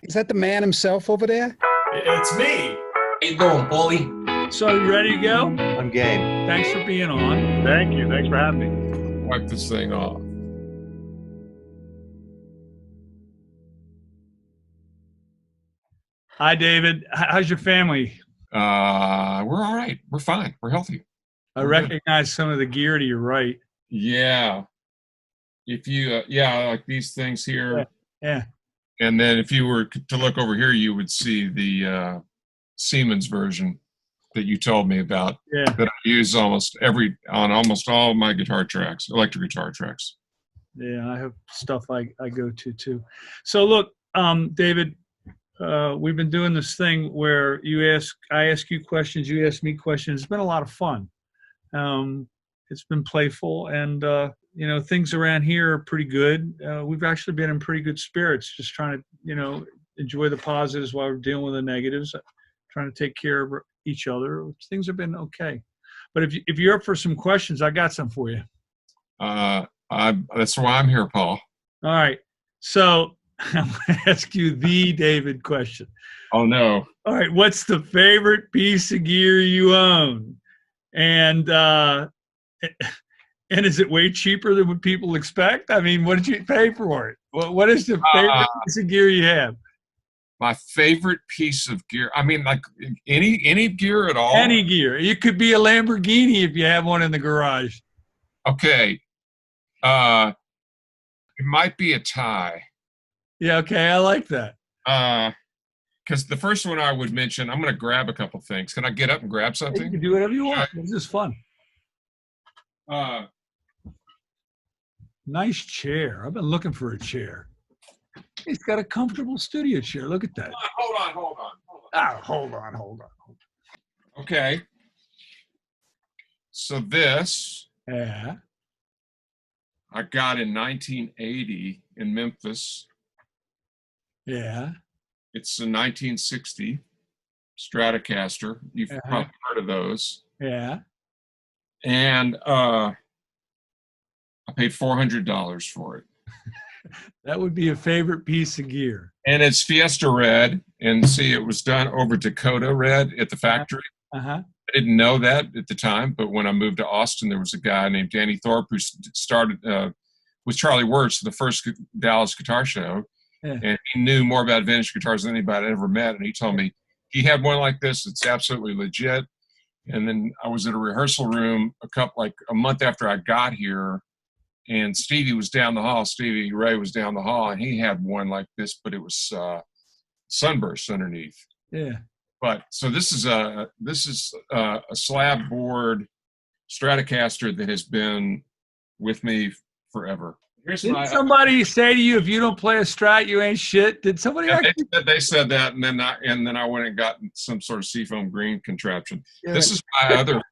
Is that the man himself over there? It's me. How you doing, Paulie? So you ready to go? I'm game. Thanks for being on. Thank you. Thanks for having me. Wipe this thing off. Hi, David. How's your family? We're all right. We're fine. We're healthy. I recognize some of the gear to your right. Yeah. If you, like these things here. Yeah. And then if you were to look over here, you would see the Siemens version that you told me about. Yeah. That I use on almost all of my guitar tracks, electric guitar tracks. Yeah, I have stuff I go to too. So look, David, we've been doing this thing where I ask you questions, you ask me questions. It's been a lot of fun. It's been playful, and things around here are pretty good. We've actually been in pretty good spirits, just trying to enjoy the positives while we're dealing with the negatives, trying to take care of each other. Things have been okay. But if you're up for some questions, I got some for you. That's why I'm here, Paul. All right. So I'm going to ask you the David question. Oh, no. All right. What's the favorite piece of gear you own? And is it way cheaper than what people expect? I mean, what did you pay for it? What is the favorite piece of gear you have? My favorite piece of gear. I mean, like any gear at all? Any gear. It could be a Lamborghini if you have one in the garage. Okay. It might be a tie. Yeah, okay. I like that. Because the first one I would mention, I'm going to grab a couple things. Can I get up and grab something? You can do whatever you want. This is fun. Nice chair. I've been looking for a chair. He's got a comfortable studio chair. Look at that. Hold on. Hold on. Okay. So this Yeah. I got in 1980 in Memphis. Yeah. It's a 1960 Stratocaster. You've probably heard of those. Yeah. And I paid $400 for it. That would be a favorite piece of gear. And it's Fiesta red. And see, it was done over Dakota red at the factory. Uh-huh. I didn't know that at the time, but when I moved to Austin, there was a guy named Danny Thorpe who started with Charlie Wirtz, the first Dallas guitar show. Yeah. And he knew more about vintage guitars than anybody I'd ever met. And he told me he had one like this. It's absolutely legit. And then I was at a rehearsal room a month after I got here, and Stevie was down the hall. Stevie Ray was down the hall, and he had one like this, but it was sunburst underneath. Yeah. But so this is a slab board Stratocaster that has been with me forever. Did somebody say to you, if you don't play a Strat, you ain't shit? Did somebody they said that, and then I went and got some sort of seafoam green contraption. Yeah. This is my other.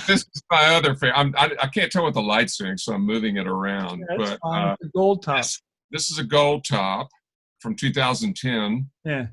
This is my other favorite. I can't tell what the light's doing, so I'm moving it around. Yeah, but it's a gold top. This is a gold top from 2010. Yeah.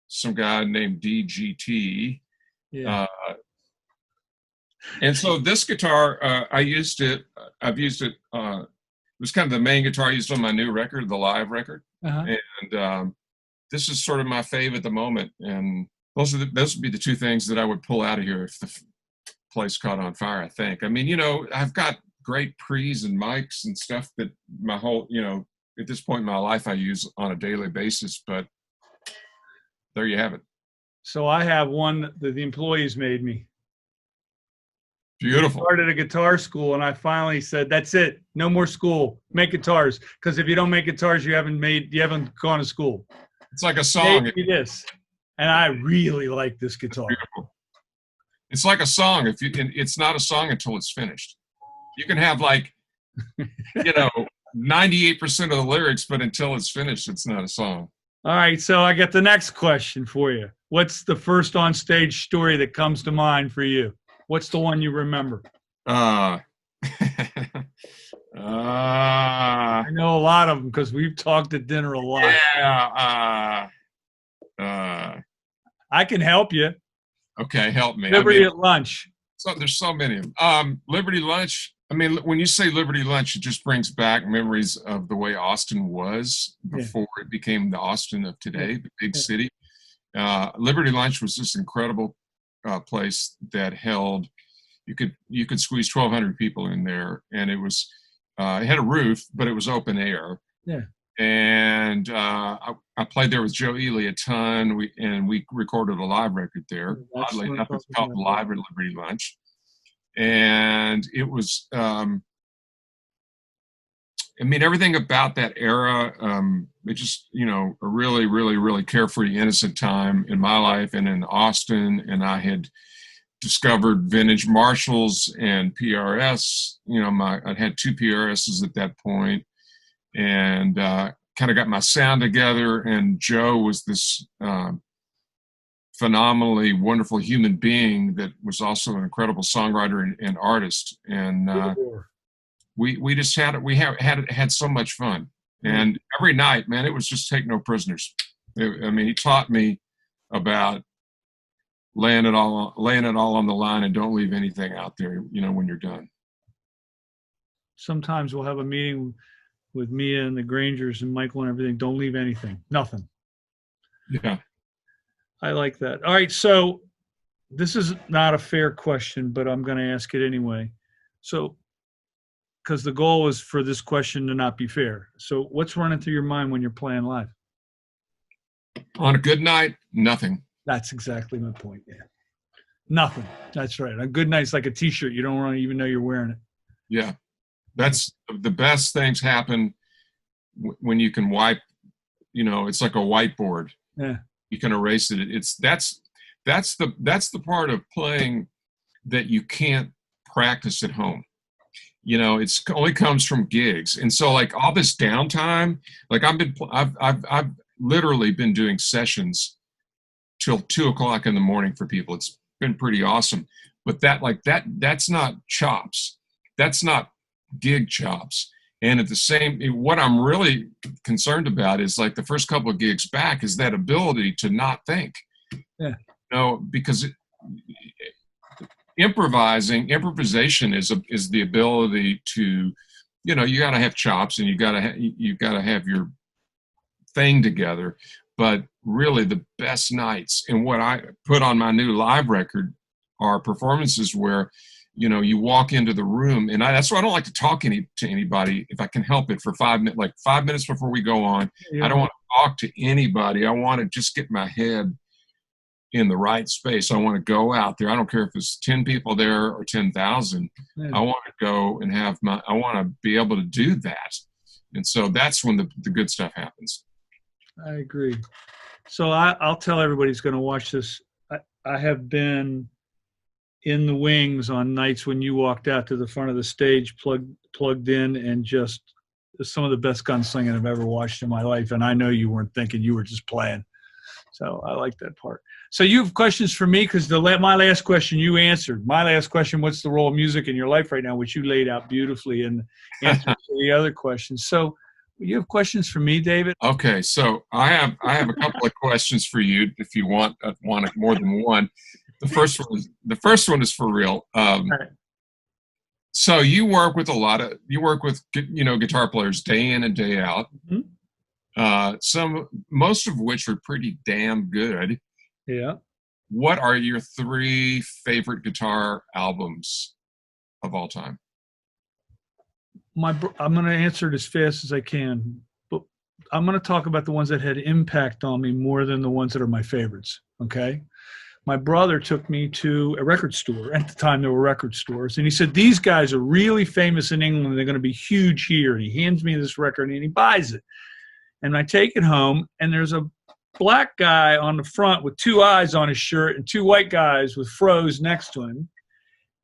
Some guy named DGT. Yeah. And so this guitar, I've used it. It was kind of the main guitar I used on my new record, the live record. Uh-huh. And this is sort of my fave at the moment. And those would be the two things that I would pull out of here if the place caught on fire, I think. I mean, I've got great pre's and mics and stuff that my whole, at this point in my life I use on a daily basis. But there you have it. So I have one that the employees made me. Beautiful. I started a guitar school, and I finally said, "That's it. No more school. Make guitars. Because if you don't make guitars, you haven't gone to school." It's like a song. Made me this, and I really like this guitar. Beautiful. It's like a song. It's not a song until it's finished. You can have 98% of the lyrics, but until it's finished, it's not a song. All right. So I got the next question for you. What's the first on stage story that comes to mind for you? What's the one you remember? I know a lot of them because we've talked at dinner a lot. Yeah. I can help you. Okay, help me. Liberty at lunch. So there's so many of them. Liberty Lunch. I mean, when you say Liberty Lunch, it just brings back memories of the way Austin was before it became the Austin of today, the big city. Liberty Lunch was this incredible place that held, you could squeeze 1,200 people in there, and it was it had a roof, but it was open air. Yeah. And I played there with Joe Ely a ton. We recorded a live record there. That's Oddly what I'm enough, it's talking called about. Live at Liberty Lunch. And it was, I mean, everything about that era, it just, you know, a really, really, really carefree, innocent time in my life and in Austin. And I had discovered vintage Marshalls and PRS. You know, I'd had 2 PRSs at that point, and kind of got my sound together. And Joe was this phenomenally wonderful human being that was also an incredible songwriter and artist. And we just had so much fun. And every night, man, it was just take no prisoners. I mean, he taught me about laying it all on the line and don't leave anything out there, you know, when you're done. Sometimes we'll have a meeting with Mia and the Grangers and Michael and everything. Don't leave anything, nothing. Yeah. I like that. All right, so this is not a fair question, but I'm going to ask it anyway. So, because the goal is for this question to not be fair. So, what's running through your mind when you're playing live? On a good night, nothing. That's exactly my point. Yeah, nothing. That's right. A good night's like a T-shirt. You don't want to even know you're wearing it. Yeah. That's the best things happen when you can wipe. You know, it's like a whiteboard. Yeah. You can erase it. That's the part of playing that you can't practice at home. You know, it's only comes from gigs. And so like all this downtime, like I've literally been doing sessions till 2 o'clock in the morning for people. It's been pretty awesome. But that's not chops. That's not gig chops. And at the same, what I'm really concerned about is like the first couple of gigs back is that ability to not think. Yeah. You know, because improvisation is the ability to, you know, you got to have chops and you got to have your thing together. But really the best nights and what I put on my new live record are performances where, you know, you walk into the room, and that's why I don't like to talk to anybody if I can help it for 5 minutes, like 5 minutes before we go on. Yeah. I don't want to talk to anybody. I want to just get my head in the right space. I want to go out there. I don't care if it's 10 people there or 10,000. Yeah. I want to go and I want to be able to do that. And so that's when the good stuff happens. I agree. So I'll tell everybody who's going to watch this. I have been in the wings on nights when you walked out to the front of the stage, plugged in, and just some of the best gunslinging I've ever watched in my life. And I know you weren't thinking, you were just playing. So I like that part. So you have questions for me? Because my last question you answered. My last question, what's the role of music in your life right now, which you laid out beautifully in answer to the other questions. So you have questions for me, David? Okay, so I have a couple of questions for you if you want more than one. The first one is for real. Right. So you work with guitar players day in and day out. Mm-hmm. Most of which are pretty damn good. Yeah. What are your 3 favorite guitar albums of all time? I'm going to answer it as fast as I can, but I'm going to talk about the ones that had impact on me more than the ones that are my favorites. Okay. My brother took me to a record store. At the time, there were record stores. And he said, these guys are really famous in England. They're going to be huge here. And he hands me this record and he buys it. And I take it home, and there's a black guy on the front with 2 eyes on his shirt and 2 white guys with froze next to him.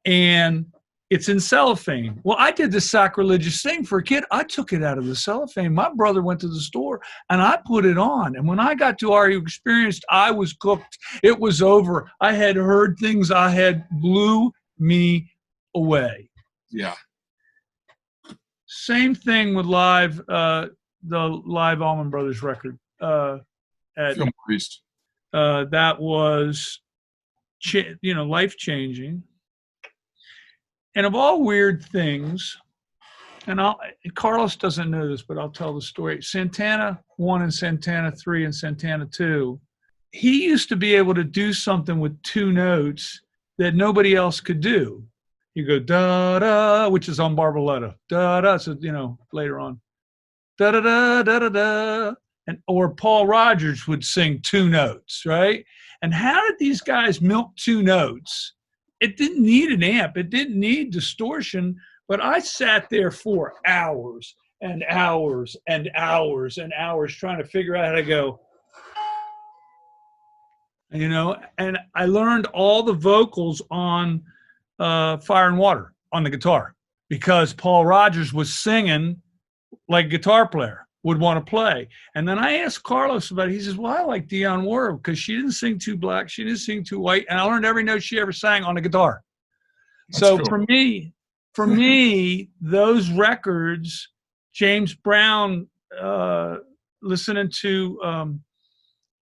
And it's in cellophane. Well, I did this sacrilegious thing for a kid. I took it out of the cellophane. My brother went to the store, and I put it on. And when I got to Are You Experienced, I was cooked. It was over. I had heard things blew me away. Yeah. Same thing with live, the live Allman Brothers record. Film Priest. That was, life-changing. And of all weird things, and Carlos doesn't know this, but I'll tell the story. Santana 1 and Santana 3 and Santana 2, he used to be able to do something with 2 notes that nobody else could do. You go da-da, which is on Barbarella. Da-da, so, later on. Da-da-da, da-da-da. Or Paul Rogers would sing 2 notes, right? And how did these guys milk 2 notes? It didn't need an amp. It didn't need distortion. But I sat there for hours and hours and hours and hours trying to figure out how to go, and I learned all the vocals on Fire and Water on the guitar because Paul Rogers was singing like a guitar player would want to play. And then I asked Carlos about it. He says, well, I like Dionne Warwick because she didn't sing too black. She didn't sing too white. And I learned every note she ever sang on the guitar. That's so cool. For me, those records, James Brown, listening to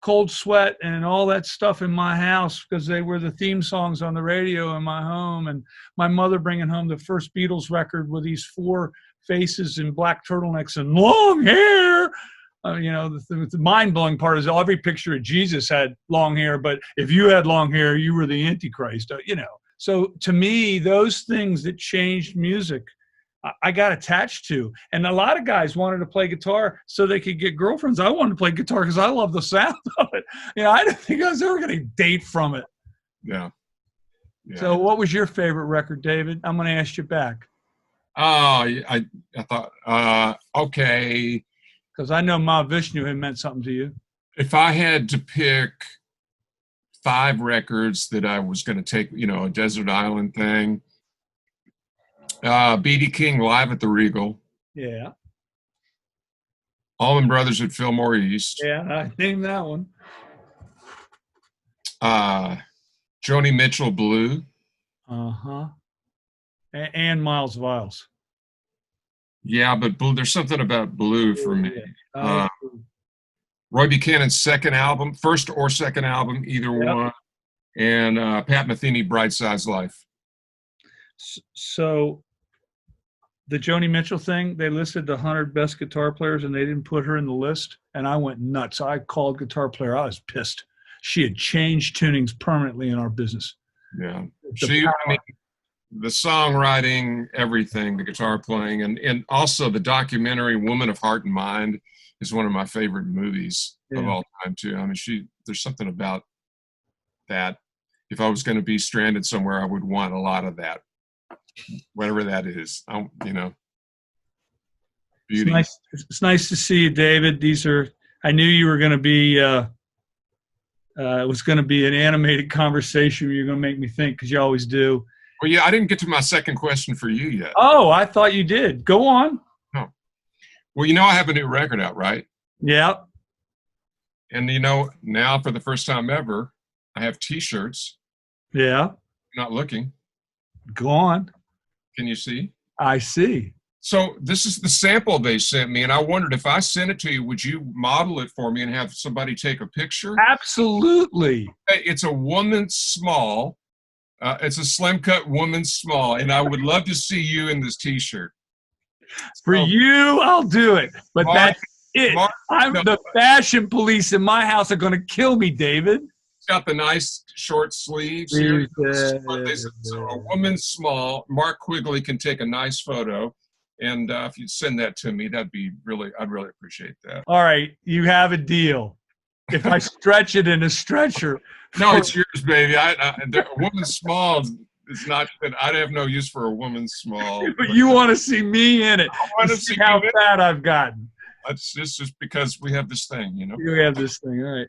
Cold Sweat and all that stuff in my house because they were the theme songs on the radio in my home, and my mother bringing home the first Beatles record with these 4 faces in black turtlenecks and long hair. The mind-blowing part is every picture of Jesus had long hair, but if you had long hair, you were the Antichrist, So to me, those things that changed music, I got attached to. And a lot of guys wanted to play guitar so they could get girlfriends. I wanted to play guitar because I love the sound of it. I didn't think I was ever going to date from it. Yeah. So what was your favorite record, David? I'm going to ask you back. Oh, I thought, okay. Because I know Ma Vishnu had meant something to you. If I had to pick 5 records that I was going to take, a desert island thing, B.B. King live at the Regal. Yeah. Allman Brothers at Fillmore East. Yeah, I named that one. Joni Mitchell Blue. Uh-huh. And Miles Viles. Yeah, but Blue, there's something about Blue for me. Yeah. Roy Buchanan's first or second album, either one. And Pat Metheny, Bright Side's Life. So the Joni Mitchell thing, they listed the 100 best guitar players and they didn't put her in the list. And I went nuts. I called Guitar Player. I was pissed. She had changed tunings permanently in our business. Yeah. The songwriting, everything, the guitar playing, and also the documentary Woman of Heart and Mind is one of my favorite movies of all time too. I mean, there's something about that. If I was going to be stranded somewhere, I would want a lot of that, whatever that is. Beauty. It's nice to see you, David. I knew you were going to be. It was going to be an animated conversation. You're going to make me think because you always do. Well, yeah, I didn't get to my second question for you yet. Oh, I thought you did. Go on. Oh. Well, I have a new record out, right? Yeah. And, now for the first time ever, I have T-shirts. Yeah. Not looking. Go on. Can you see? I see. So this is the sample they sent me, and I wondered if I sent it to you, would you model it for me and have somebody take a picture? Absolutely. It's a woman's small. It's a slim cut woman's small, and I would love to see you in this T-shirt. For you, I'll do it. But that's it. The fashion police in my house are going to kill me, David. It's got the nice short sleeves here. So a woman's small. Mark Quigley can take a nice photo. And if you'd send that to me, I'd really appreciate that. All right. You have a deal. If I stretch it in a stretcher. No, it's yours, baby. A woman's small is not good. I have no use for a woman's small. But you want to see me in it. I want to see how fat I've gotten. It's just because we have this thing, You have this thing. All right.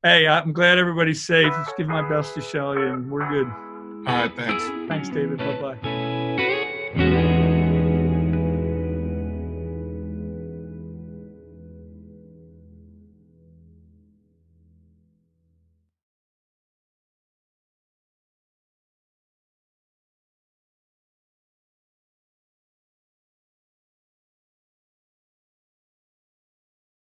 Hey, I'm glad everybody's safe. Let's give my best to Shelly, and we're good. All right, thanks. Thanks, David. Bye-bye.